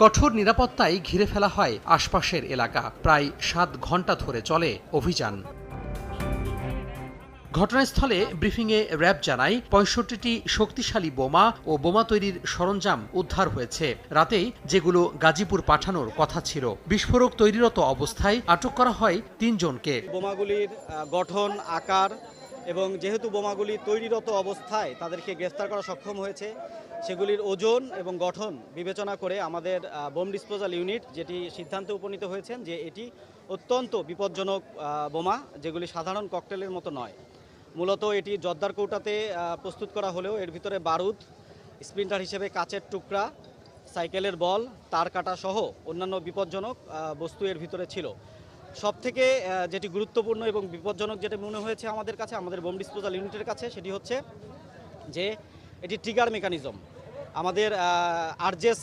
কঠোর নিরাপত্তায় ঘিরে ফেলা হয় আশপাশের এলাকা। প্রায় 7 ঘণ্টা ধরে চলে অভিযান। ঘটনাস্থলে ব্রিফিংয়ে র্যাব জানায় ৬৫টি শক্তিশালী বোমা ও বোমা তৈরির সরঞ্জাম উদ্ধার হয়েছে। রাতেই যেগুলো গাজীপুর পাঠানোর কথা ছিল। বিস্ফোরক তৈরিরত অবস্থায় আটক করা হয় ৩ জনকে। বোমাগুলির গঠন, আকার এবং যেহেতু বোমাগুলি তৈরিরত অবস্থায় তাদেরকে গ্রেফতার করা সক্ষম হয়েছে, সেগুলির ওজন এবং গঠন বিবেচনা করে আমাদের বোম ডিসপোজাল ইউনিট যেটি সিদ্ধান্তে উপনীত হয়েছেন যে এটি অত্যন্ত বিপজ্জনক বোমা, যেগুলি সাধারণ ককটেলের মতো নয়। মূলত এটি জর্দার কৌটাতে প্রস্তুত করা হলেও এর ভিতরে বারুদ, স্প্লিন্টার হিসেবে কাচের টুকরা, সাইকেলের বল, তার কাটা সহ অন্যান্য বিপজ্জনক বস্তু এর ভিতরে ছিল। সবথেকে যেটি গুরুত্বপূর্ণ এবং বিপজ্জনক যেটা মনে হয়েছে আমাদের কাছে, আমাদের বোম ডিসপোজাল ইউনিটের কাছে, সেটি হচ্ছে যে এটি ট্রিগার মেকানিজম। আমাদের আরজেস